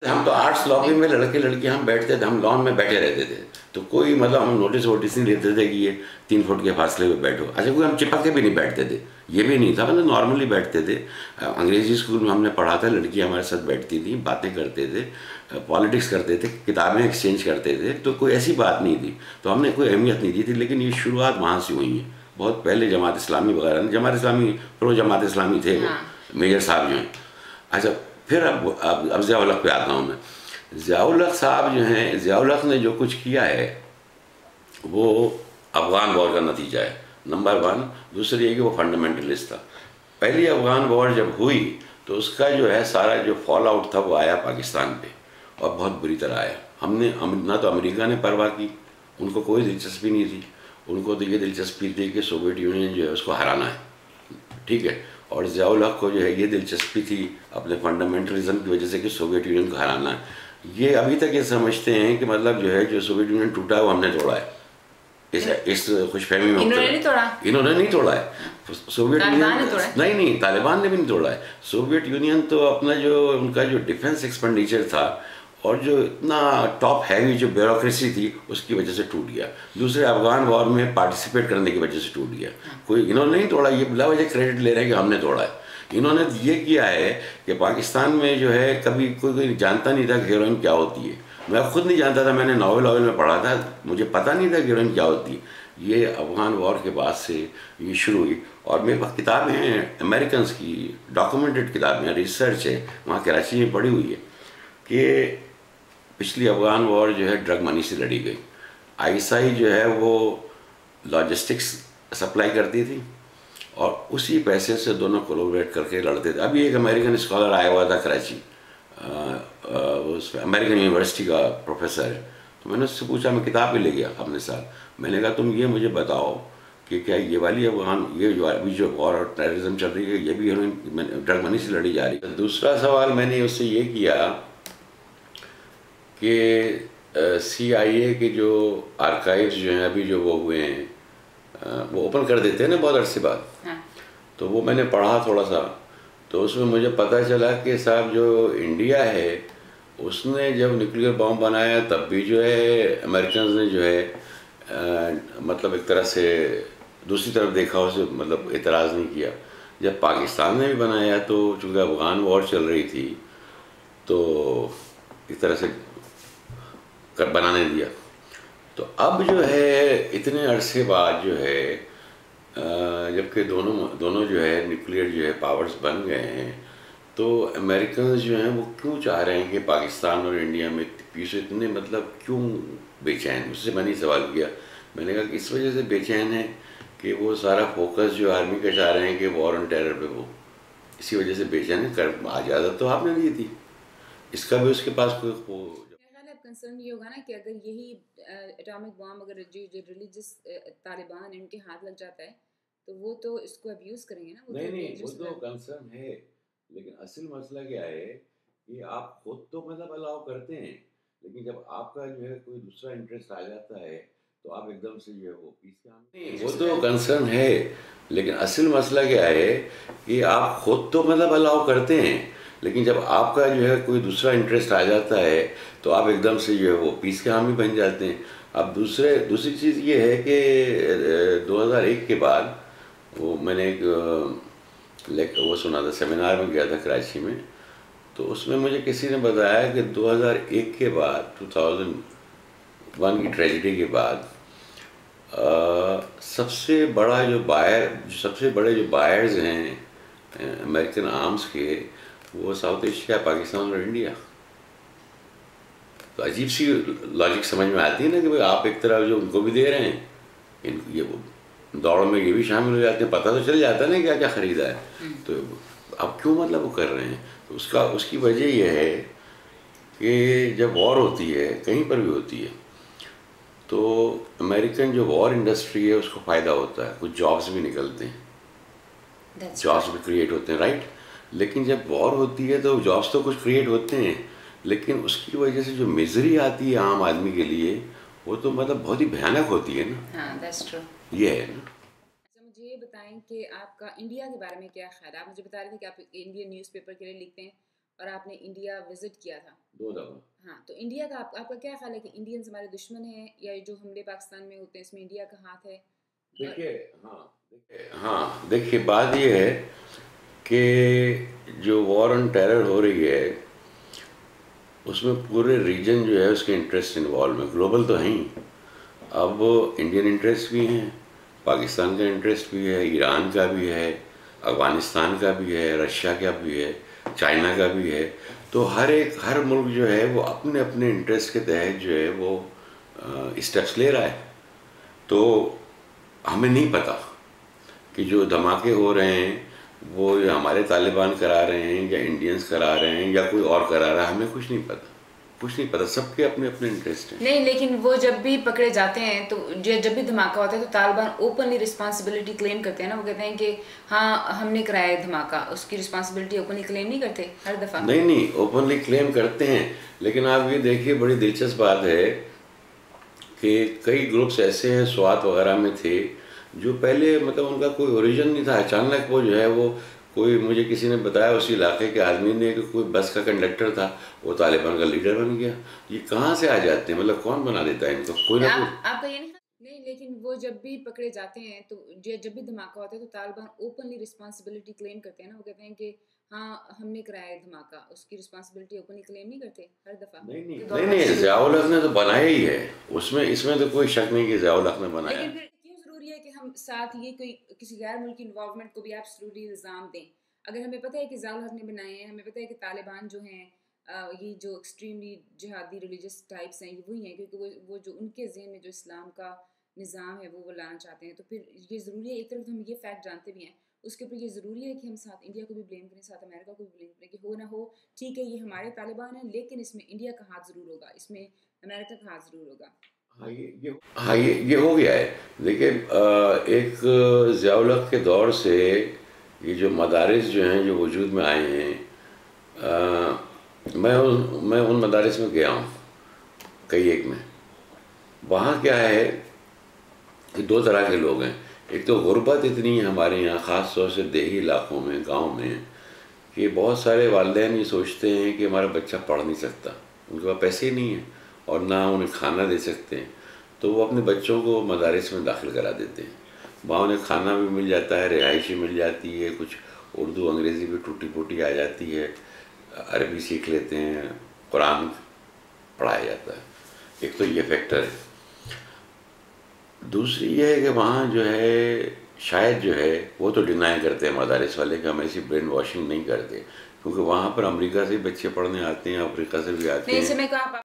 हम तो arts lobby में लड़के लड़के हम बैठते थे, हम लॉन में बैठे रहते थे, तो कोई मतलब हम नोटिस वोटिस नहीं लेते थे कि ये 3 फुट के फासले पे बैठो। अच्छा, कोई हम चिपक के भी नहीं बैठते थे, ये भी नहीं था, मतलब नॉर्मली बैठते थे। अंग्रेजी स्कूल में हमने पढ़ा था, लड़कियां हमारे साथ बैठती थी, बातें करते थे, पॉलिटिक्स करते थे, किताबें एक्सचेंज करते थे, तो कोई ऐसी बात नहीं थी, तो हमने कोई अहमियत नहीं दी थी। लेकिन ये शुरुआत वहाँ से हुई है, बहुत पहले जमात इस्लामी वगैरह, जमात इस्लामी प्रो जमात इस्लामी थे वो मेजर साहब जो हैं। अच्छा, फिर अब ज़िया-उल हक पे आता हूँ मैं। ज़िया-उल हक साहब जो हैं, ज़िया-उल हक ने जो कुछ किया है वो अफ़गान वॉर का नतीजा है, नंबर 1। दूसरी है कि वो फंडामेंटलिस्ट था। पहली अफ़गान वॉर जब हुई तो उसका जो है सारा जो फॉल आउट था वो आया पाकिस्तान पे, और बहुत बुरी तरह आया। हमने ना तो अमेरिका ने परवाह की, उनको कोई दिलचस्पी नहीं थी, उनको तो ये दिलचस्पी थी कि सोवियत यूनियन जो है उसको हराना है, ठीक है। और ज़िया-उल हक को जो है ये दिलचस्पी थी अपने फंडामेंटलिज्म की वजह से कि सोवियत यूनियन को हराना है। ये अभी तक ये समझते हैं कि मतलब जो है जो सोवियत यूनियन टूटा है वो हमने तोड़ा है, इस खुशफहमी में इन्होंने नहीं तोड़ा, इन्होंने नहीं तोड़ा है। सोवियत यूनियन नहीं, तालिबान ने भी नहीं तोड़ा है। सोवियत यूनियन तो अपना जो उनका जो डिफेंस एक्सपेंडिचर था और जो इतना टॉप हैवी जो ब्यूरोक्रेसी थी उसकी वजह से टूट गया। दूसरे अफगान वॉर में पार्टिसिपेट करने की वजह से टूट गया। कोई इन्होंने नहीं तोड़ा, ये बिला वजह क्रेडिट ले रहे हैं कि हमने तोड़ा है। इन्होंने ये किया है कि पाकिस्तान में जो है कभी कोई जानता नहीं था कि हेरोइन क्या होती है। मैं खुद नहीं जानता था, मैंने नॉवल में पढ़ा था, मुझे पता नहीं था कि हेरोइन क्या होती है। ये अफगान वॉर के बाद से ये शुरू हुई। और मेरे पास किताबें हैं अमेरिकन की, डॉक्यूमेंटेड किताबें, रिसर्च है, वहाँ कराची में पढ़ी हुई है कि पिछली अफगान वॉर जो है ड्रग मनी से लड़ी गई। आईएसआई जो है वो लॉजिस्टिक्स सप्लाई करती थी और उसी पैसे से दोनों कोलैबोरेट करके लड़ते थे। अभी एक अमेरिकन स्कॉलर आया हुआ था कराची, उस अमेरिकन यूनिवर्सिटी का प्रोफेसर है, तो मैंने उससे पूछा, मैं किताब भी ले गया अपने साथ। मैंने कहा तुम ये मुझे बताओ कि क्या ये वाली अफगान, ये जो अभी जो वॉर और टेररिज्म चल रही है, ये भी ड्रग मनी से लड़ी जा रही है। दूसरा सवाल मैंने उससे ये किया कि CIA के जो आर्काइव्स जो हैं अभी जो वो हुए हैं वो ओपन कर देते हैं ना बहुत अरसे बाद, तो वो मैंने पढ़ा थोड़ा सा, तो उसमें मुझे पता चला कि साहब जो इंडिया है उसने जब न्यूक्लियर बॉम्ब बनाया तब भी जो है अमेरिकन ने जो है मतलब एक तरह से दूसरी तरफ देखा, उसे मतलब एतराज़ नहीं किया। जब पाकिस्तान ने भी बनाया तो चूँकि अफगान वॉर चल रही थी तो एक तरह से बनाने दिया। तो अब जो है इतने अरसे बाद जो है जबकि दोनों जो है न्यूक्लियर जो है पावर्स बन गए हैं, तो अमेरिकन जो हैं वो क्यों चाह रहे हैं कि पाकिस्तान और इंडिया में पीस, इतने मतलब क्यों बेचैन? उससे मैंने सवाल किया। मैंने कहा कि इस वजह से बेचैन है कि वो सारा फोकस जो आर्मी का चाह रहे हैं कि वॉर ऑन टेरर पे हो, इसी वजह से बेचैन है। कर इजाज़त तो आपने दी थी, इसका भी उसके पास कोई कंसर्न ये होगा ना कि अगर यही एटॉमिक बॉम्ब अगर जो रिलीजियस तालिबान इनके हाथ लग जाता है तो वो तो इसको अब्यूज़ करेंगे ना। वो नहीं, वो तो कंसर्न है, लेकिन असल मसला क्या है कि आप खुद तो मतलब अलाउ करते हैं, लेकिन जब आपका जो है कोई दूसरा इंटरेस्ट आ जाता है तो आप एकदम से जो है वो पीस के नहीं, वो तो कंसर्न है, लेकिन असल मसला क्या है कि आप खुद तो मतलब अलाउ करते हैं, लेकिन जब आपका जो है कोई दूसरा इंटरेस्ट आ जाता है तो आप एकदम से जो है वो पीस के हामी बन जाते हैं। अब दूसरी चीज़ ये है कि 2001 के बाद वो मैंने एक वो सुना था, सेमिनार में गया था कराची में, तो उसमें मुझे किसी ने बताया कि 2001 के बाद, 2001 की ट्रेजेडी के बाद सबसे बड़े जो बायर्स हैं अमेरिकन आर्म्स के, वो साउथ एशिया, पाकिस्तान और इंडिया। तो अजीब सी लॉजिक समझ में आती है ना कि भाई आप एक तरह जो उनको भी दे रहे हैं, ये दौड़ में ये भी शामिल हो जाते हैं, पता तो चल जाता है ना क्या क्या ख़रीदा है, तो अब क्यों मतलब वो कर रहे हैं? तो उसकी वजह यह है कि जब वॉर होती है, कहीं पर भी होती है, तो अमेरिकन जो वॉर इंडस्ट्री है उसको फ़ायदा होता है, कुछ जॉब्स भी निकलते हैं, जॉब्स भी क्रिएट होते हैं, राइट। लेकिन जब वॉर होती है तो जॉब्स तो कुछ क्रिएट होते हैं, लेकिन उसकी वजह से जो मिजरी आती है आम आदमी के लिए वो तो मतलब बहुत ही भयानक होती है ना। हाँ, that's true। ये है ना। अच्छा, मुझे ये बताएं कि आपका इंडिया के बारे में क्या ख्याल है? आप मुझे बता रहे थे कि आप इंडियन न्यूज़पेपर के लिए लिखते हैं, और आपने इंडिया विजिट किया था 2 दफ़ा। हाँ, तो इंडिया का आपका क्या ख्याल है कि इंडियंस हमारे दुश्मन हैं या जो हमले पाकिस्तान में होते हैं इसमें इंडिया का हाथ है? देखिए हाँ, देखिए बात ये है कि जो वॉर ऑन टेरर हो रही है उसमें पूरे रीजन जो है उसके इंटरेस्ट इन्वॉल्व है, ग्लोबल तो है ही। अब इंडियन इंटरेस्ट भी हैं, पाकिस्तान का इंटरेस्ट भी है, ईरान का भी है, अफ़गानिस्तान का भी है, रशिया का भी है, चाइना का भी है। तो हर मुल्क जो है वो अपने अपने इंटरेस्ट के तहत जो है वो स्टेप्स ले रहा है। तो हमें नहीं पता कि जो धमाके हो रहे हैं वो हमारे तालिबान करा रहे हैं या इंडियंस करा रहे हैं या कोई और करा रहा है, हमें कुछ नहीं पता। सबके अपने अपने इंटरेस्ट हैं। नहीं, लेकिन वो जब भी पकड़े जाते हैं तो जब भी धमाका होता है तो तालिबान ओपनली रिस्पांसिबिलिटी क्लेम करते हैं ना। वो कहते हैं कि हाँ हमने कराया है धमाका, उसकी रिस्पांसिबिलिटी ओपनली क्लेम नहीं करते हर दफ़ा। नहीं, ओपनली क्लेम करते हैं, लेकिन आप ये देखिए बड़ी दिलचस्प बात है कि कई ग्रुप्स ऐसे हैं स्वात वगैरह में थे जो पहले मतलब उनका कोई ओरिजिन नहीं था। अचानक वो जो है वो कोई मुझे किसी ने बताया उस इलाके के आदमी ने कि कोई बस का कंडक्टर था, वो तालिबान का लीडर बन गया। ये कहाँ से आ जाते हैं, मतलब कौन बना देता है इनको? कोई ना कोई। आपका ये नहीं, लेकिन वो जब भी पकड़े जाते हैं तो जब भी धमाका होता है तो तालिबान ओपनली रिस्पांसिबिलिटी क्लेम करते हैं ना। वो कहते हैं कि हाँ हमने कराया है धमाका, उसकी रिस्पांसिबिलिटी ओपनली क्लेम नहीं करते हर दफ़ा। नहीं, ज़ियाउल हक ने तो बनाया ही है, उसमें इसमें तो कोई शक नहीं कि ज़ियाउल हक ने बनाया। लेकिन फिर क्यों ज़रूरी है कि हम साथ ये कोई किसी गैर मुल्की इन्वॉल्वमेंट को भी एब्सोल्युटली इल्ज़ाम दें? अगर हमें पता है कि ज़ियाउल हक ने बनाए हैं, हमें पता है कि तालिबान जो हैं ये जो एक्सट्रीमली जिहादी रिलीजियस टाइप्स हैं ये वही हैं, क्योंकि वो जो उनके ज़हन में जो इस्लाम का निज़ाम है वो लाना चाहते हैं। तो फिर ये ज़रूरी है, एक तरफ हम ये फैक्ट जानते भी हैं, उसके ऊपर ये ज़रूरी है कि हम साथ इंडिया को भी ब्लेम करें, साथ अमेरिका को भी ब्लेम करें कि हो ना हो ठीक है ये हमारे तालिबान हैं लेकिन इसमें इंडिया का हाथ ज़रूर होगा, इसमें अमेरिका का हाथ ज़रूर होगा। हाँ, ये हो गया है। देखिए एक ज़ियाउल हक के दौर से ये जो मदारिस जो हैं जो वजूद में आए हैं, मैं उन मदारिस में गया हूँ कई एक में। वहाँ क्या है कि 2 तरह के लोग हैं। एक तो गुर्बत इतनी है हमारे यहाँ, ख़ास तौर से देही इलाकों में, गांव में, कि बहुत सारे वालिदैन ये सोचते हैं कि हमारा बच्चा पढ़ नहीं सकता, उनके पास पैसे ही नहीं है और ना उन्हें खाना दे सकते हैं, तो वो अपने बच्चों को मदारिस में दाखिल करा देते हैं। वहाँ उन्हें खाना भी मिल जाता है, रिहाइश भी मिल जाती है, कुछ उर्दू अंग्रेज़ी भी टूटी फूटी आ जाती है, अरबी सीख लेते हैं, कुरान पढ़ाया जाता है। एक तो ये फैक्टर है। दूसरी ये है कि वहाँ जो है शायद जो है वो तो डिनाई करते हैं मदारिस वाले कि हम ऐसी ब्रेन वॉशिंग नहीं करते, क्योंकि वहाँ पर अमेरिका से बच्चे पढ़ने आते हैं, अफ्रीका से भी आते हैं।